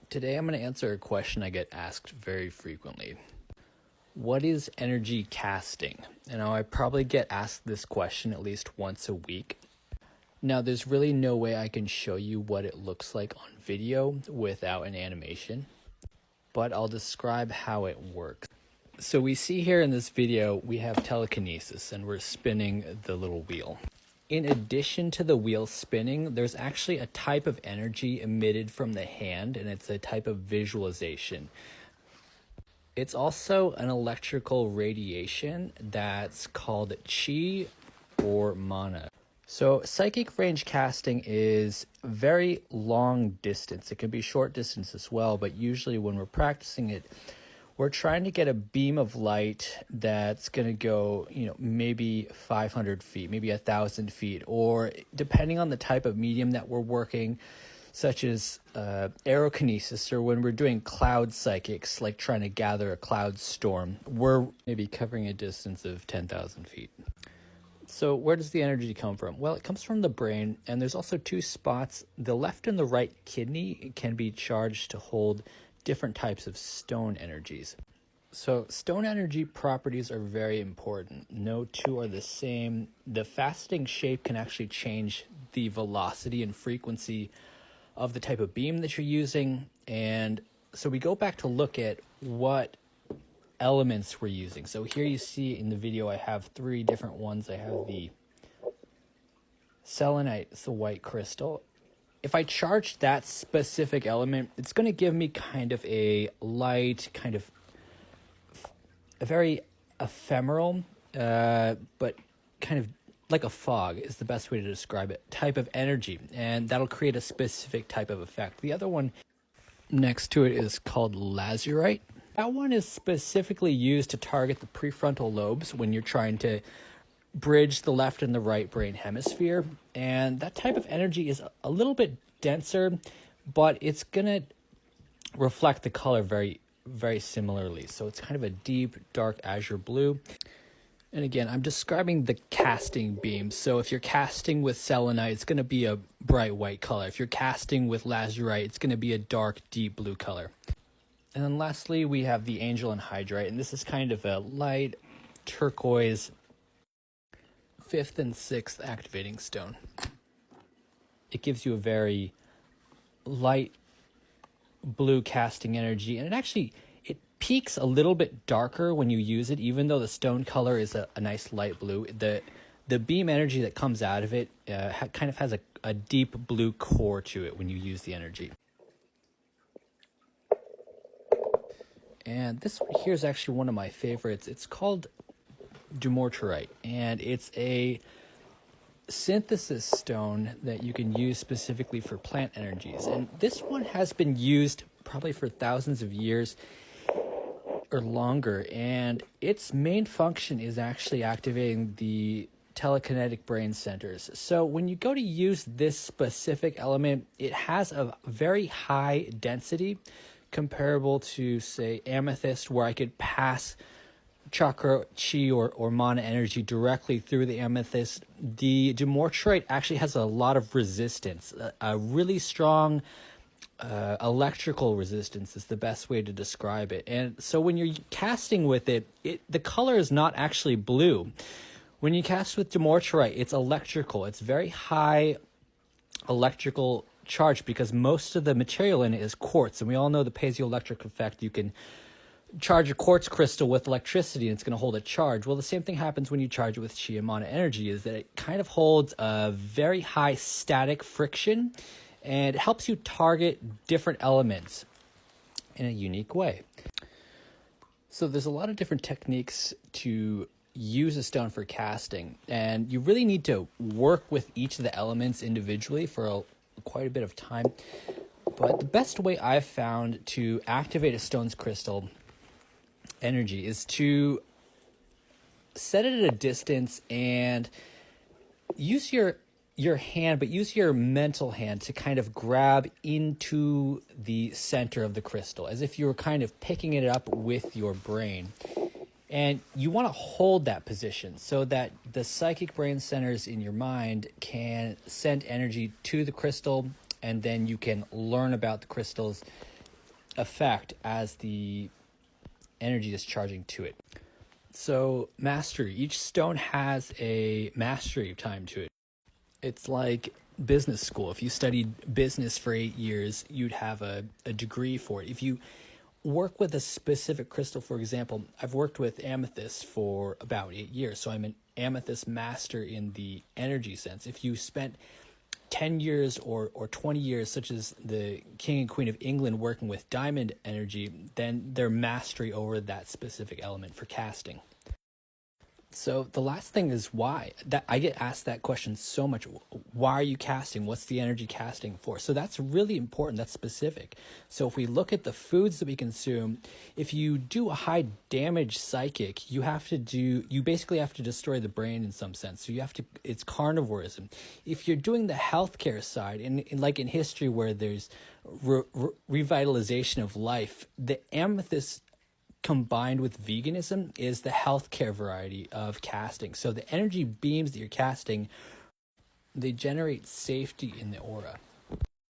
Today I'm going to answer a question I get asked very frequently. What is energy casting? And I probably get asked this question at least once a week. Now, there's really no way I can show you what it looks like on video without an animation, but I'll describe how it works. So we see here in this video, we have telekinesis and we're spinning the little wheel. In addition to the wheel spinning, there's actually a type of energy emitted from the hand, and it's a type of visualization. It's also an electrical radiation that's called chi or mana. So psychic range casting is very long distance. It can be short distance as well, but usually when we're practicing it, we're trying to get a beam of light that's going to go, maybe 500 feet, maybe 1,000 feet, or depending on the type of medium that we're working, such as aerokinesis, or when we're doing cloud psychics, like trying to gather a cloud storm, we're maybe covering a distance of 10,000 feet. So where does the energy come from? Well, it comes from the brain, and there's also two spots. The left and the right kidney can be charged to hold different types of stone energies. So stone energy properties are very important. No two are the same. The faceting shape can actually change the velocity and frequency of the type of beam that you're using. And so we go back to look at what elements we're using. So here you see in the video I have three different ones. I have the selenite, it's the white crystal. If I charge that specific element, it's going to give me kind of a light, kind of a very ephemeral, but kind of like a fog is the best way to describe it, type of energy. And that'll create a specific type of effect. The other one next to it is called lazurite. That one is specifically used to target the prefrontal lobes when you're trying to bridge the left and the right brain hemisphere. And that type of energy is a little bit denser, but it's going to reflect the color very, very similarly. So it's kind of a deep, dark azure blue. And again, I'm describing the casting beam. So if you're casting with selenite, it's going to be a bright white color. If you're casting with lazurite, it's going to be a dark, deep blue color. And then lastly, we have the angel anhydrite, and this is kind of a light turquoise 5th and 6th activating stone. It gives you a very light blue casting energy, and it peaks a little bit darker when you use it, even though the stone color is a nice light blue. The beam energy that comes out of it kind of has a deep blue core to it when you use the energy. And this one here is actually one of my favorites. It's called dumortierite, and it's a synthesis stone that you can use specifically for plant energies. And this one has been used probably for thousands of years or longer, and its main function is actually activating the telekinetic brain centers. So when you go to use this specific element, it has a very high density comparable to, say, amethyst, where I could pass chakra, chi, or mana energy directly through the amethyst. The dumortierite actually has a lot of resistance, a really strong electrical resistance is the best way to describe it. And so when you're casting with it, the color is not actually blue. When you cast with dumortierite, it's electrical. It's very high electrical charge because most of the material in it is quartz, and we all know the piezoelectric effect. You can charge a quartz crystal with electricity and it's going to hold a charge. Well, the same thing happens when you charge it with chi and mana energy, is that it kind of holds a very high static friction, and it helps you target different elements in a unique way. So there's a lot of different techniques to use a stone for casting, and you really need to work with each of the elements individually for quite a bit of time. But the best way I've found to activate a stone's crystal energy is to set it at a distance and use your hand, but use your mental hand to kind of grab into the center of the crystal, as if you were kind of picking it up with your brain. And you want to hold that position so that the psychic brain centers in your mind can send energy to the crystal, and then you can learn about the crystals effect as the energy is charging to it. So, mastery. Each stone has a mastery time to it. It's like business school. If you studied business for 8 years, you'd have a degree for it. If you work with a specific crystal, for example, I've worked with amethyst for about 8 years, so I'm an amethyst master in the energy sense. If you spent 10 years or 20 years, such as the King and Queen of England working with diamond energy, then their mastery over that specific element for casting. So the last thing is why. That I get asked that question so much. Why are you casting? What's the energy casting for? So that's really important. That's specific. So if we look at the foods that we consume, if you do a high damage psychic, you basically have to destroy the brain in some sense. So it's carnivorism. If you're doing the healthcare side, like in history where there's revitalization of life, the amethyst combined with veganism is the healthcare variety of casting. So the energy beams that you're casting, they generate safety in the aura.